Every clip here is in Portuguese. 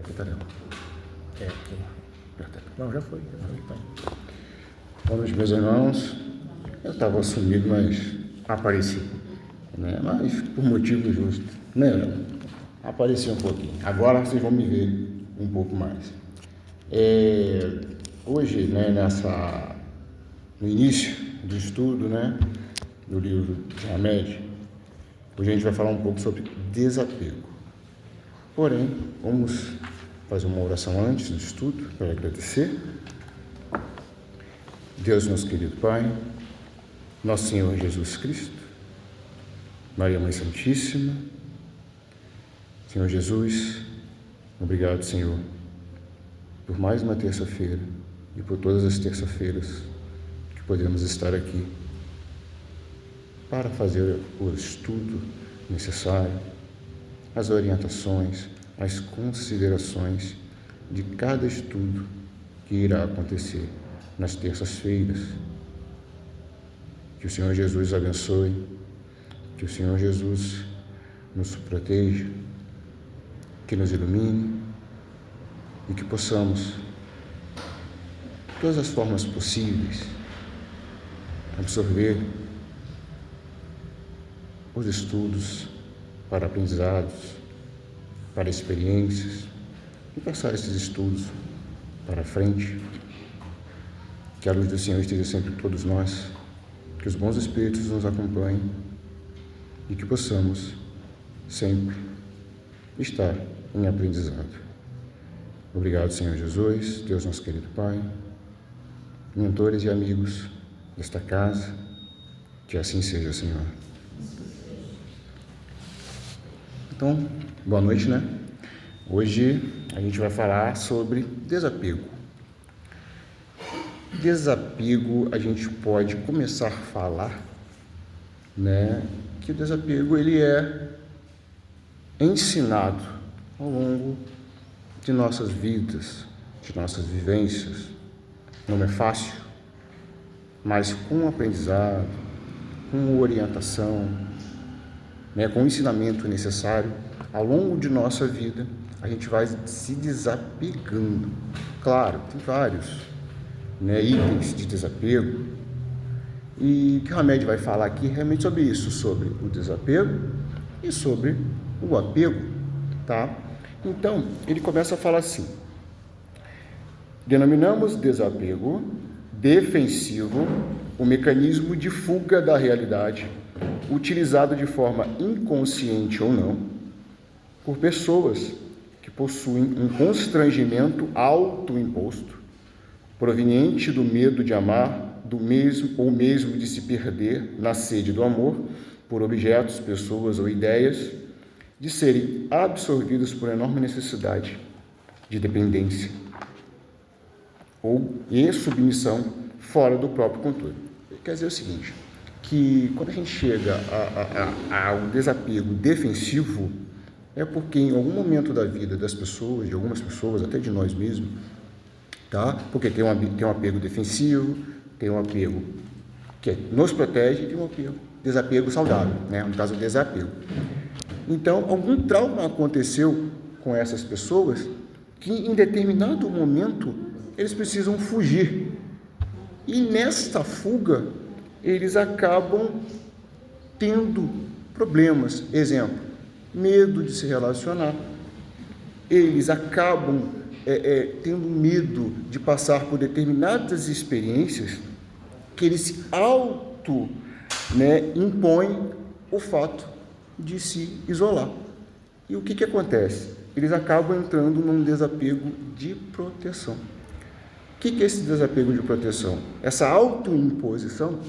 Catarina. Não, já foi. Tá. Boa noite, meus irmãos. Eu estava sumido, mas apareci, né? Mas por motivo justo, né? Apareci um pouquinho. Agora vocês vão me ver um pouco mais. Hoje, né, no início do estudo, né, do livro de Hamed, hoje a gente vai falar um pouco sobre desapego. Porém, vamos fazer uma oração antes do estudo para agradecer. Deus, nosso querido Pai, nosso Senhor Jesus Cristo, Maria Mãe Santíssima, Senhor Jesus, obrigado, Senhor, por mais uma terça-feira e por todas as terças-feiras que podemos estar aqui para fazer o estudo necessário, as orientações, as considerações de cada estudo que irá acontecer nas terças-feiras. Que o Senhor Jesus abençoe, que o Senhor Jesus nos proteja, que nos ilumine e que possamos, de todas as formas possíveis, absorver os estudos para aprendizados, para experiências e passar esses estudos para frente. Que a luz do Senhor esteja sempre com todos nós, que os bons espíritos nos acompanhem e que possamos sempre estar em aprendizado. Obrigado, Senhor Jesus, Deus nosso querido Pai, mentores e amigos desta casa, que assim seja, Senhor. Então, boa noite, né? Hoje a gente vai falar sobre desapego. Desapego, a gente pode começar a falar, né, que o desapego ele é ensinado ao longo de nossas vidas, de nossas vivências. Não é fácil, mas com aprendizado, com orientação, né, com o ensinamento necessário, ao longo de nossa vida, a gente vai se desapegando. Claro, tem vários, né, itens de desapego, e que o Hamed vai falar aqui realmente sobre isso, sobre o desapego e sobre o apego, tá? Então, ele começa a falar assim: denominamos desapego defensivo o mecanismo de fuga da realidade, utilizado de forma inconsciente ou não, por pessoas que possuem um constrangimento autoimposto, proveniente do medo de amar, do mesmo ou mesmo de se perder na sede do amor por objetos, pessoas ou ideias, de serem absorvidos por enorme necessidade de dependência e submissão fora do próprio controle. Quer dizer o seguinte, que quando a gente chega ao desapego defensivo, é porque em algum momento da vida das pessoas, de algumas pessoas, até de nós mesmos, tá? Porque tem um apego defensivo, tem um apego que nos protege e tem um desapego saudável, né? No caso, o desapego. Então, algum trauma aconteceu com essas pessoas que em determinado momento eles precisam fugir. E nesta fuga, eles acabam tendo problemas. Exemplo, medo de se relacionar. Eles acabam tendo medo de passar por determinadas experiências que eles se impõem o fato de se isolar. E o que acontece? Eles acabam entrando num desapego de proteção. O que é esse desapego de proteção? Essa autoimposição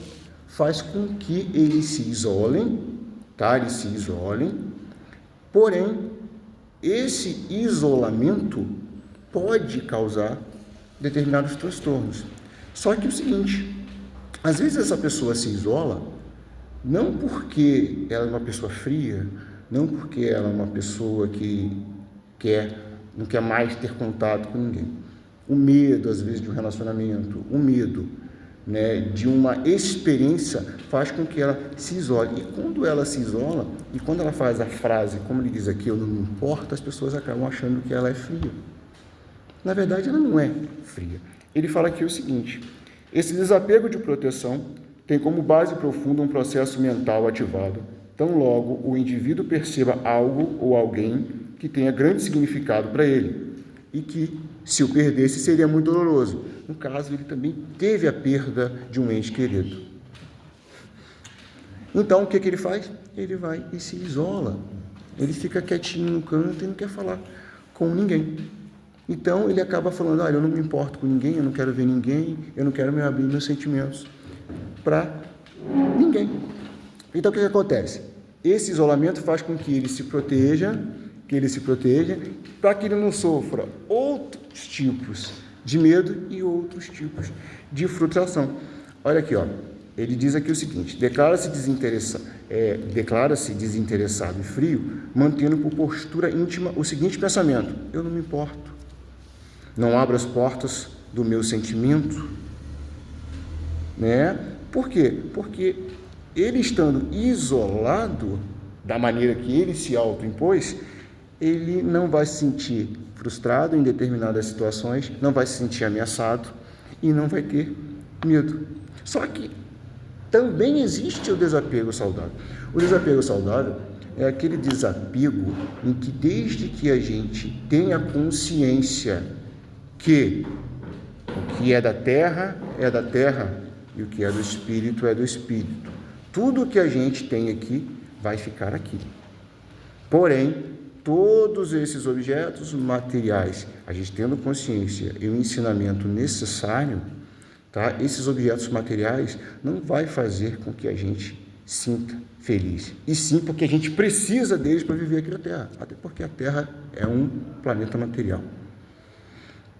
faz com que eles se isolem, tá? Eles se isolem, porém, esse isolamento pode causar determinados transtornos. Só que é o seguinte, às vezes essa pessoa se isola não porque ela é uma pessoa fria, não porque ela é uma pessoa que não quer mais ter contato com ninguém. O medo, às vezes, de um relacionamento, o medo, né, de uma experiência, faz com que ela se isole. E quando ela se isola, e quando ela faz a frase, como ele diz aqui, eu não me importo, as pessoas acabam achando que ela é fria. Na verdade, ela não é fria. Ele fala aqui o seguinte: esse desapego de proteção tem como base profunda um processo mental ativado, tão logo o indivíduo perceba algo ou alguém que tenha grande significado para ele e que, se o perdesse, seria muito doloroso. No caso, ele também teve a perda de um ente querido. Então, o que ele faz? Ele vai e se isola. Ele fica quietinho no canto e não quer falar com ninguém. Então, ele acaba falando, eu não me importo com ninguém, eu não quero ver ninguém, eu não quero me abrir meus sentimentos para ninguém. Então, o que acontece? Esse isolamento faz com que ele se proteja, para que ele não sofra outros tipos de medo e outros tipos de frustração. Olha aqui, ele diz aqui o seguinte: declara-se desinteressado e frio, mantendo por postura íntima o seguinte pensamento: eu não me importo, não abro as portas do meu sentimento, né? Por quê? Porque ele estando isolado, da maneira que ele se autoimpôs, ele não vai se sentir frustrado em determinadas situações, não vai se sentir ameaçado e não vai ter medo. Só que também existe o desapego saudável. O desapego saudável é aquele desapego em que, desde que a gente tenha consciência que o que é da terra e o que é do espírito é do espírito. Tudo que a gente tem aqui vai ficar aqui. Porém, todos esses objetos materiais, a gente tendo consciência e o ensinamento necessário, tá? Esses objetos materiais não vai fazer com que a gente sinta feliz, e sim porque a gente precisa deles para viver aqui na Terra, até porque a Terra é um planeta material,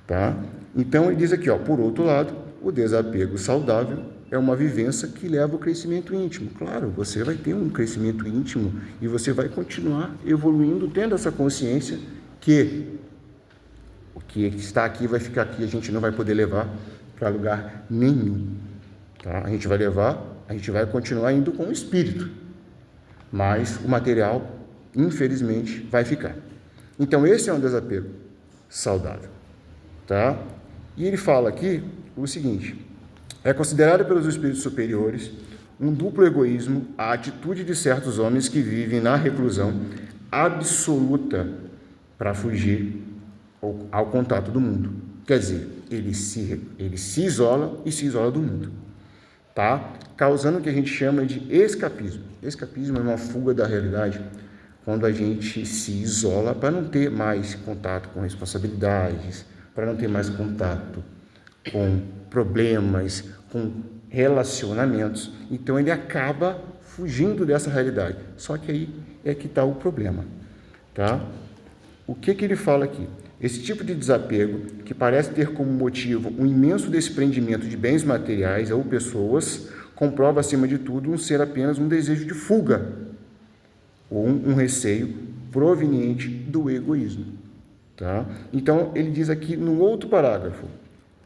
tá? Então ele diz aqui, por outro lado, o desapego saudável é uma vivência que leva ao crescimento íntimo. Claro, você vai ter um crescimento íntimo e você vai continuar evoluindo, tendo essa consciência que o que está aqui vai ficar aqui, a gente não vai poder levar para lugar nenhum. Tá? A gente vai continuar indo com o espírito, mas o material, infelizmente, vai ficar. Então, esse é um desapego saudável. Tá? E ele fala aqui o seguinte: é considerado pelos espíritos superiores um duplo egoísmo a atitude de certos homens que vivem na reclusão absoluta para fugir ao contato do mundo. Quer dizer, ele se isola e se isola do mundo, tá? Causando o que a gente chama de escapismo. Escapismo é uma fuga da realidade, quando a gente se isola para não ter mais contato com responsabilidades, para não ter mais contato com problemas, com relacionamentos. Então ele acaba fugindo dessa realidade. Só que aí é que está o problema, tá? O que ele fala aqui? Esse tipo de desapego, que parece ter como motivo um imenso desprendimento de bens materiais ou pessoas, comprova, acima de tudo, ser apenas um desejo de fuga ou um receio proveniente do egoísmo, tá? Então ele diz aqui no outro parágrafo: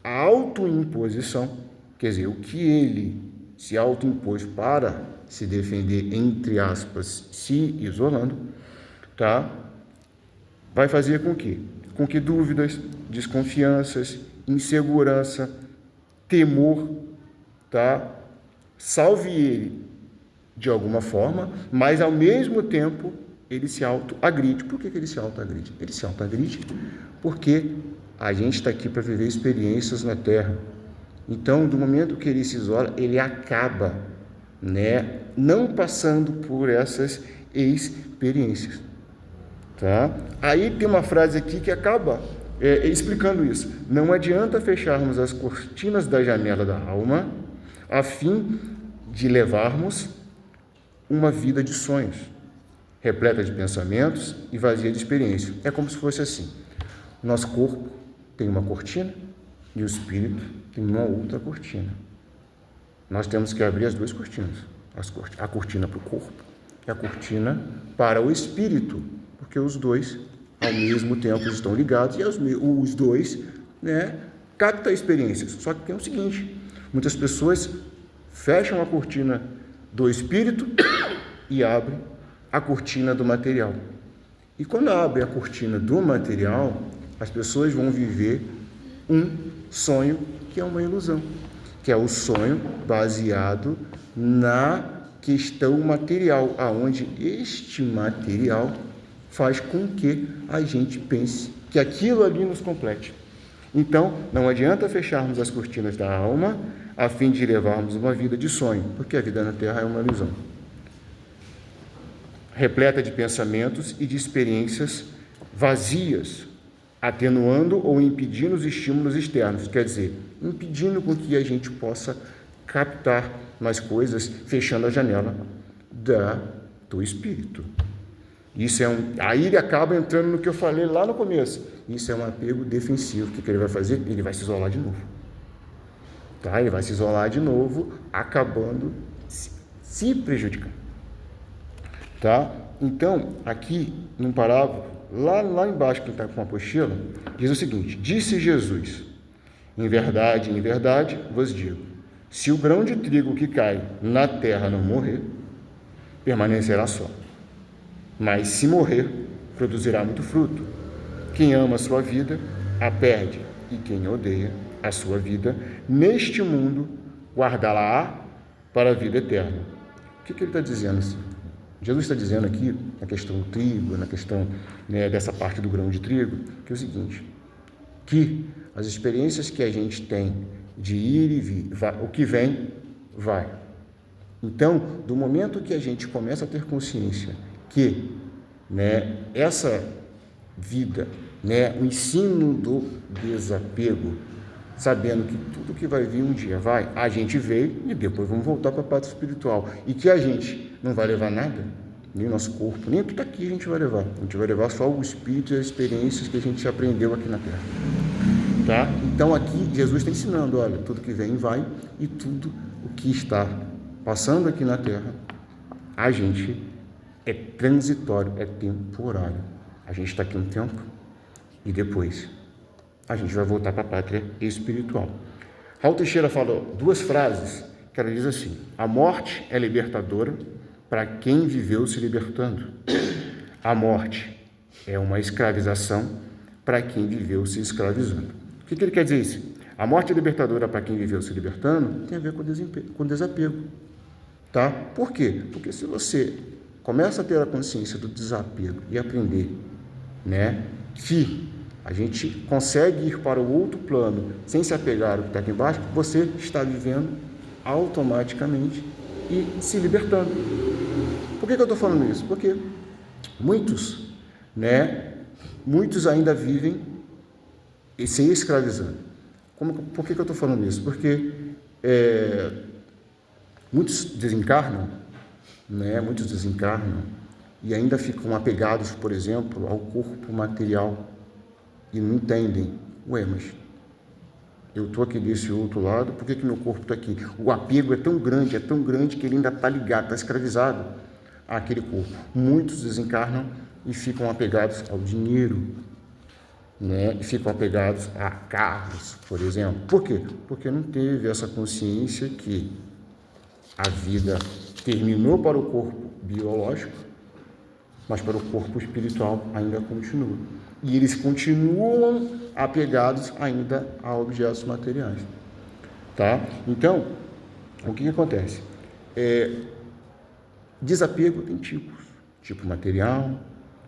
a autoimposição, quer dizer, o que ele se autoimpôs para se defender, entre aspas, se isolando, tá? Vai fazer com que dúvidas, desconfianças, insegurança, temor, tá? Salve ele de alguma forma, mas ao mesmo tempo ele se autoagride. Por que ele se autoagride? Ele se autoagride porque a gente está aqui para viver experiências na Terra. Então, do momento que ele se isola, ele acaba, né, não passando por essas experiências. Tá? Aí tem uma frase aqui que acaba explicando isso. Não adianta fecharmos as cortinas da janela da alma a fim de levarmos uma vida de sonhos, repleta de pensamentos e vazia de experiência. É como se fosse assim: nosso corpo tem uma cortina e o espírito tem uma outra cortina. Nós temos que abrir as duas cortinas, a cortina para o corpo e a cortina para o espírito, porque os dois ao mesmo tempo estão ligados e os dois, né, captam experiências. Só que tem o seguinte: Muitas pessoas fecham a cortina do espírito e abrem a cortina do material. E quando abre a cortina do material, as pessoas vão viver um sonho que é uma ilusão, que é o sonho baseado na questão material, aonde este material faz com que a gente pense que aquilo ali nos complete. Então, não adianta fecharmos as cortinas da alma a fim de levarmos uma vida de sonho, porque a vida na Terra é uma ilusão, repleta de pensamentos e de experiências vazias, atenuando ou impedindo os estímulos externos, quer dizer, impedindo com que a gente possa captar mais coisas, fechando a janela do espírito. Isso aí ele acaba entrando no que eu falei lá no começo. Isso é um apego defensivo. O que ele vai fazer? Ele vai se isolar de novo. Tá? Ele vai se isolar de novo, acabando se prejudicando. Tá? Então, aqui, num parágrafo, lá embaixo, que está com a apostila, diz o seguinte: disse Jesus, em verdade, vos digo, se o grão de trigo que cai na terra não morrer, permanecerá só. Mas se morrer, produzirá muito fruto. Quem ama a sua vida, a perde, e quem odeia a sua vida, neste mundo, guardá-la para a vida eterna. O que ele está dizendo assim? Jesus está dizendo aqui, na questão do trigo, na questão dessa parte do grão de trigo, que é o seguinte, que as experiências que a gente tem de ir e vir, o que vem, vai. Então, do momento que a gente começa a ter consciência que essa vida, o ensino do desapego, sabendo que tudo que vai vir um dia vai, a gente veio e depois vamos voltar para a parte espiritual. E que a gente não vai levar nada, nem o nosso corpo, nem tudo aqui a gente vai levar. A gente vai levar só o espírito e as experiências que a gente aprendeu aqui na Terra. Tá? Então aqui Jesus está ensinando, olha, tudo que vem vai, e tudo o que está passando aqui na Terra, a gente é transitório, é temporário. A gente está aqui um tempo e depois a gente vai voltar para a pátria espiritual. Raul Teixeira falou duas frases que ela diz assim: a morte é libertadora para quem viveu se libertando. A morte é uma escravização para quem viveu se escravizando. O que ele quer dizer isso? A morte é libertadora para quem viveu se libertando tem a ver com desapego. Tá? Por quê? Porque se você começa a ter a consciência do desapego e aprender que a gente consegue ir para o outro plano sem se apegar ao que está aqui embaixo, você está vivendo automaticamente e se libertando. Por que eu estou falando isso? Porque muitos ainda vivem se escravizando. Por que eu estou falando isso? Porque muitos desencarnam, e ainda ficam apegados, por exemplo, ao corpo material e não entendem, mas eu estou aqui desse outro lado, por que meu corpo está aqui? O apego é tão grande que ele ainda está ligado, está escravizado àquele corpo. Muitos desencarnam e ficam apegados ao dinheiro, e ficam apegados a carros, por exemplo. Por quê? Porque não teve essa consciência que a vida terminou para o corpo biológico, mas para o corpo espiritual ainda continua. E eles continuam apegados ainda a objetos materiais. Tá? Então, o que acontece? Desapego tem tipos. Tipo material,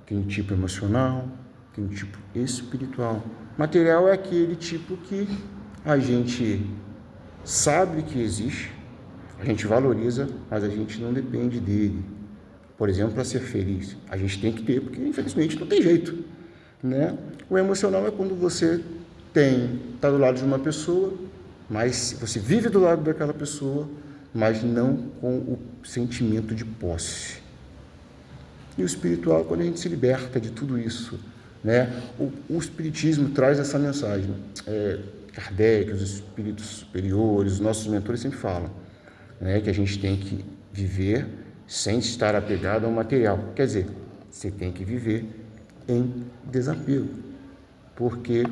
tem tipo emocional, tem tipo espiritual. Material é aquele tipo que a gente sabe que existe, a gente valoriza, mas a gente não depende dele. Por exemplo, para ser feliz, a gente tem que ter, porque infelizmente não tem jeito. O emocional é quando você está do lado de uma pessoa, mas você vive do lado daquela pessoa, mas não com o sentimento de posse. E o espiritual é quando a gente se liberta de tudo isso. O Espiritismo traz essa mensagem. Kardec, os espíritos superiores, os nossos mentores sempre falam que a gente tem que viver sem estar apegado ao material. Quer dizer, você tem que viver em desapego, porque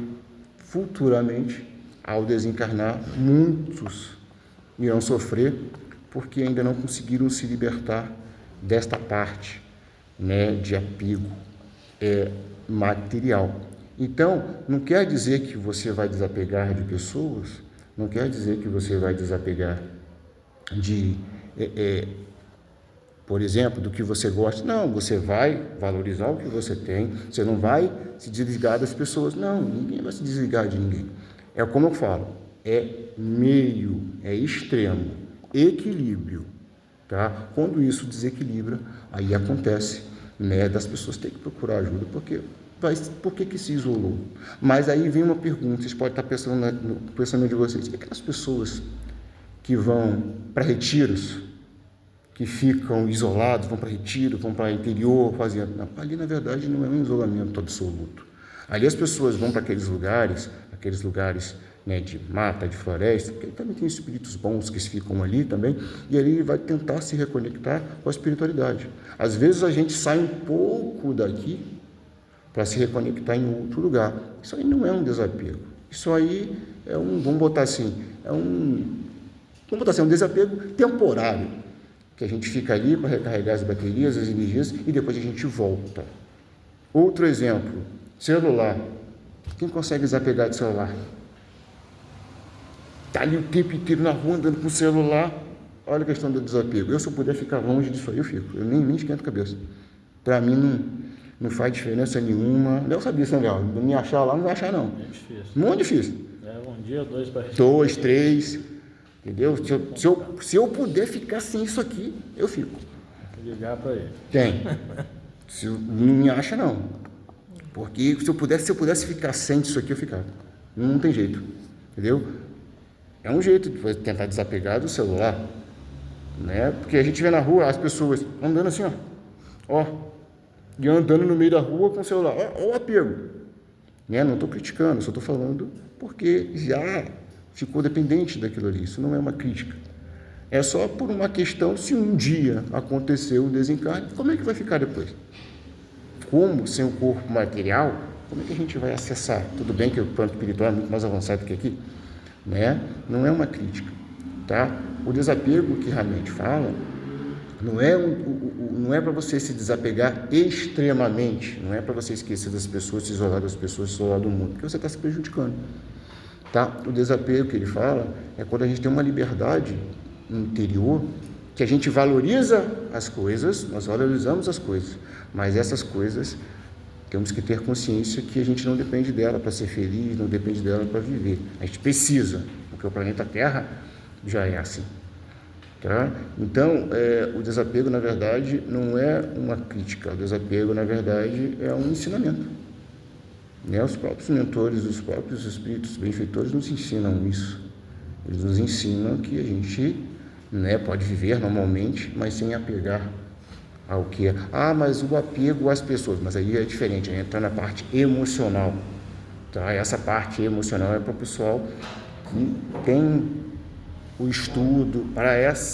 futuramente, ao desencarnar, muitos irão sofrer porque ainda não conseguiram se libertar desta parte, né, de apego material. Então, não quer dizer que você vai desapegar de pessoas, não quer dizer que você vai desapegar de, por exemplo, do que você gosta. Não, você vai valorizar o que você tem, você não vai se desligar das pessoas. Não, ninguém vai se desligar de ninguém. É como eu falo, é meio, é extremo, equilíbrio, tá? Quando isso desequilibra, aí acontece, né, das pessoas terem que procurar ajuda, porque por que se isolou? Mas aí vem uma pergunta, vocês podem estar pensando no pensamento de vocês, e aquelas pessoas que vão para retiros, que ficam isolados, vão para retiro, vão para interior, fazendo... Não, ali na verdade não é um isolamento absoluto. Ali as pessoas vão para aqueles lugares, né, de mata, de floresta, porque também tem espíritos bons que ficam ali também, e ali vai tentar se reconectar com a espiritualidade. Às vezes a gente sai um pouco daqui para se reconectar em outro lugar. Isso aí não é um desapego. Isso aí é vamos botar assim, um desapego temporário, que a gente fica ali para recarregar as baterias, as energias, e depois a gente volta. Outro exemplo, celular. Quem consegue desapegar de celular? Está ali o tempo inteiro na rua andando com o celular. Olha a questão do desapego. Eu, se eu puder ficar longe disso aí, eu fico. Eu nem esquento a cabeça. Para mim, não faz diferença nenhuma. Eu sabia, Samuel, me achar lá, não vai achar, não. É difícil. Muito difícil. Um dia, dois para... 2, 3, entendeu? Se eu puder ficar sem isso aqui, eu fico. Tem que ligar para ele. Tem. Não me acha, não. Porque se eu pudesse ficar sem isso aqui, eu ficava. Não tem jeito. Entendeu? É um jeito de tentar desapegar do celular. Né? Porque a gente vê na rua as pessoas andando assim, ó. E andando no meio da rua com o celular. Ó o apego. Né? Não estou criticando, só estou falando porque já ficou dependente daquilo ali. Isso não é uma crítica. É só por uma questão, se um dia acontecer o desencarne, como é que vai ficar depois? Como sem o corpo material, como é que a gente vai acessar? Tudo bem que o plano espiritual é muito mais avançado que aqui, né? Não é uma crítica, tá? O desapego que realmente fala não é para você se desapegar extremamente, não é para você esquecer das pessoas, se isolar das pessoas, se isolar do mundo, porque você está se prejudicando, tá? O desapego que ele fala é quando a gente tem uma liberdade interior, que a gente valoriza as coisas, nós valorizamos as coisas, mas essas coisas temos que ter consciência que a gente não depende dela para ser feliz, não depende dela para viver. A gente precisa, porque o planeta Terra já é assim. Tá? Então, o desapego, na verdade, não é uma crítica. O desapego, na verdade, é um ensinamento. Né? Os próprios mentores, os próprios espíritos benfeitores nos ensinam isso. Eles nos ensinam que a gente, né, pode viver normalmente, mas sem apegar ao que é. Mas o apego às pessoas, mas aí é diferente, aí entra na parte emocional. Tá? Essa parte emocional é para o pessoal que tem o estudo,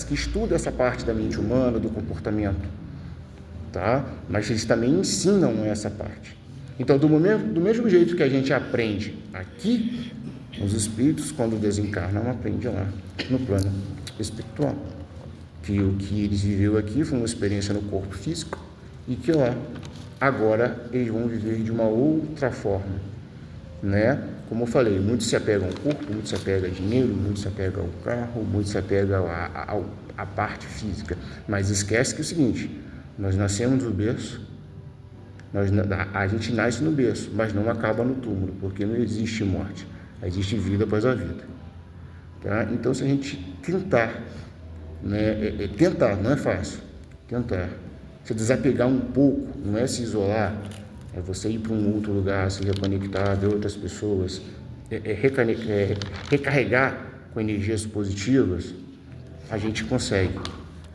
que estuda essa parte da mente humana, do comportamento. Tá? Mas eles também ensinam essa parte. Então, do mesmo jeito que a gente aprende aqui, os espíritos, quando desencarnam, aprendem lá no plano espiritual. Que o que eles viveram aqui foi uma experiência no corpo físico e que lá, agora, eles vão viver de uma outra forma, né? Como eu falei, muitos se apegam ao corpo, muitos se apegam a dinheiro, muitos se apegam ao carro, muitos se apegam à parte física, mas esquece que é o seguinte, nós nascemos no berço, a gente nasce no berço, mas não acaba no túmulo, porque não existe morte, existe vida após a vida. Tá? Então, se a gente tentar, né, tentar, não é fácil, tentar se desapegar um pouco, não é se isolar, é você ir para um outro lugar, se reconectar, ver outras pessoas, recarregar com energias positivas, a gente consegue,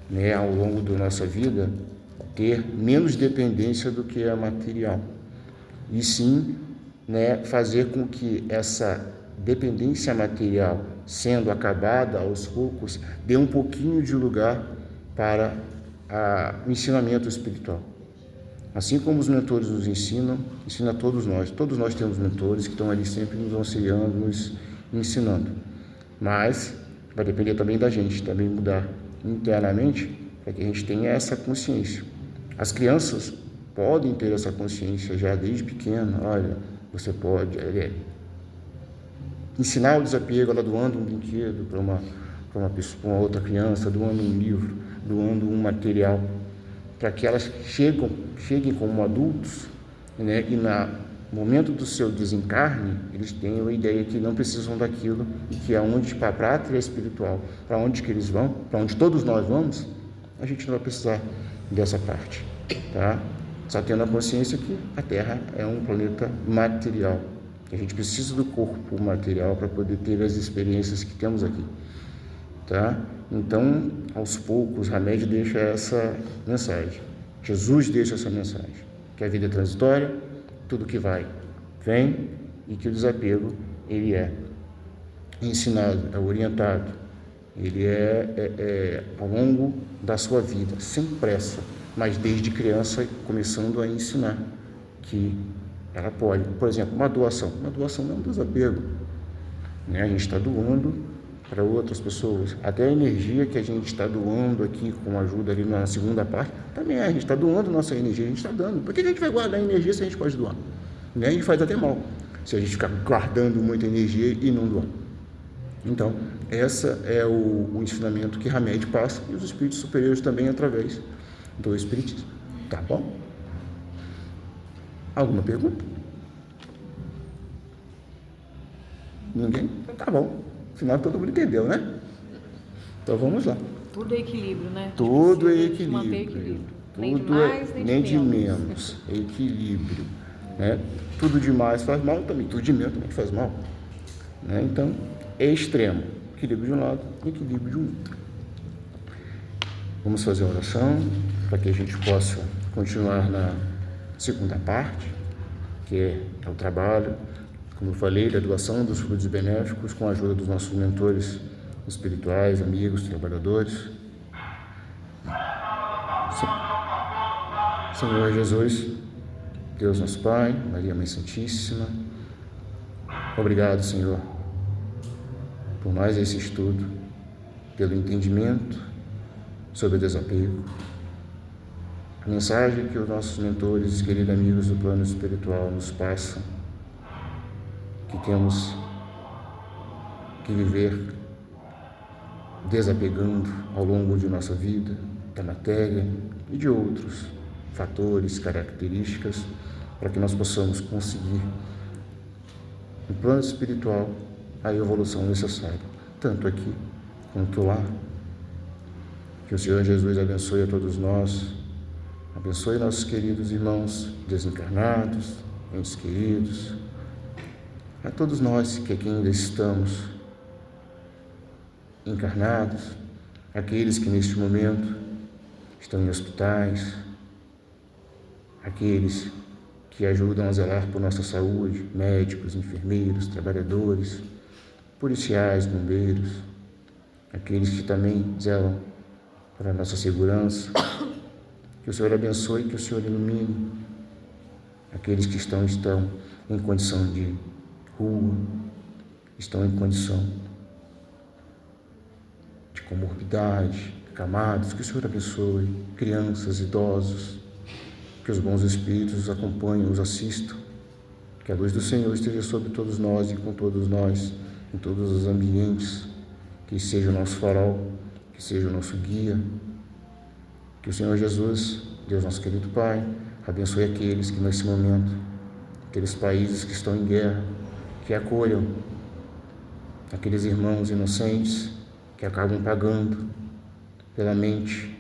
né, ao longo da nossa vida, ter menos dependência do que é material. E sim, né, fazer com que essa dependência material, sendo acabada aos poucos, dê um pouquinho de lugar para o ensinamento espiritual. Assim como os mentores nos ensinam, ensina a todos nós. Todos nós temos mentores que estão ali sempre nos auxiliando, nos ensinando. Mas vai depender também da gente, também mudar internamente, para que a gente tenha essa consciência. As crianças podem ter essa consciência já desde pequeno. Olha, você pode ensinar o desapego, ela doando um brinquedo para uma outra criança, doando um livro, doando um material, para que elas cheguem como adultos, né, e no momento do seu desencarne, eles tenham a ideia que não precisam daquilo e que aonde para a pátria espiritual, para onde que eles vão, para onde todos nós vamos, a gente não vai precisar dessa parte, tá? Só tendo a consciência que a Terra é um planeta material, que a gente precisa do corpo material para poder ter as experiências que temos aqui, tá? Então, aos poucos, Hamed deixa essa mensagem, Jesus deixa essa mensagem, que a vida é transitória, tudo que vai, vem, e que o desapego, ele é ensinado, é orientado, ele é ao longo da sua vida, sem pressa, mas desde criança começando a ensinar que ela pode, por exemplo, uma doação não é um desapego, né? A gente está doando para outras pessoas, até a energia que a gente está doando aqui com ajuda ali na segunda parte, também a gente está doando nossa energia, a gente está dando. Por que a gente vai guardar energia se a gente pode doar? Né? A gente faz até mal se a gente ficar guardando muita energia e não doar. Então, esse é o ensinamento que Hamed passa e os espíritos superiores também através do espiritismo. Tá bom? Alguma pergunta? Ninguém? Então tá bom. Afinal, todo mundo entendeu, né? Então vamos lá. Tudo é equilíbrio, né? Tudo é equilíbrio. Manter equilíbrio. Nem de Tudo mais, nem de menos. É equilíbrio. Né? Tudo demais faz mal também. Tudo de menos também faz mal. Né? Então, é extremo. Equilíbrio de um lado, equilíbrio de um outro. Vamos fazer a oração para que a gente possa continuar na segunda parte, que é o trabalho, como eu falei, da doação dos frutos benéficos com a ajuda dos nossos mentores espirituais, amigos, trabalhadores. Senhor Jesus, Deus nosso Pai, Maria Mãe Santíssima, obrigado, Senhor, por mais esse estudo, pelo entendimento sobre o desapego, a mensagem que os nossos mentores e queridos amigos do plano espiritual nos passam, que temos que viver desapegando ao longo de nossa vida, da matéria e de outros fatores, características, para que nós possamos conseguir, no plano espiritual, a evolução necessária, tanto aqui quanto lá. Que o Senhor Jesus abençoe a todos nós, abençoe nossos queridos irmãos desencarnados, entes queridos, a todos nós que aqui ainda estamos encarnados, aqueles que neste momento estão em hospitais, aqueles que ajudam a zelar por nossa saúde, médicos, enfermeiros, trabalhadores, policiais, bombeiros, aqueles que também zelam para a nossa segurança. Que o Senhor abençoe, que o Senhor ilumine aqueles que estão em condição de rua, estão em condição de comorbidade, acamados, que o Senhor abençoe, crianças, idosos, que os bons espíritos os acompanhem, os assistam, que a luz do Senhor esteja sobre todos nós e com todos nós, em todos os ambientes, que seja o nosso farol, que seja o nosso guia, que o Senhor Jesus, Deus nosso querido Pai, abençoe aqueles que nesse momento, aqueles países que estão em guerra, que acolham aqueles irmãos inocentes que acabam pagando pela mente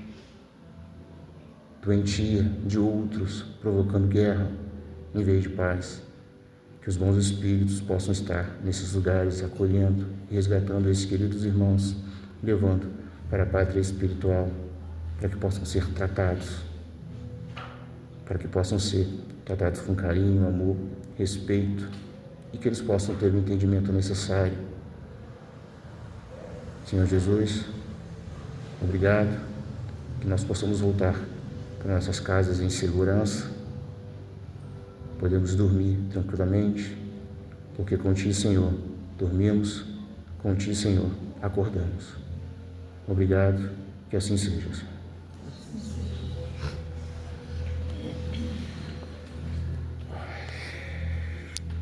doentia de outros, provocando guerra em vez de paz. Que os bons espíritos possam estar nesses lugares acolhendo e resgatando esses queridos irmãos, levando para a pátria espiritual, para que possam ser tratados, com carinho, amor, respeito, e que eles possam ter o entendimento necessário. Senhor Jesus, obrigado, que nós possamos voltar para nossas casas em segurança, podemos dormir tranquilamente, porque contigo, Senhor, dormimos, Com Ti, Senhor, acordamos. Obrigado, que assim seja, Senhor.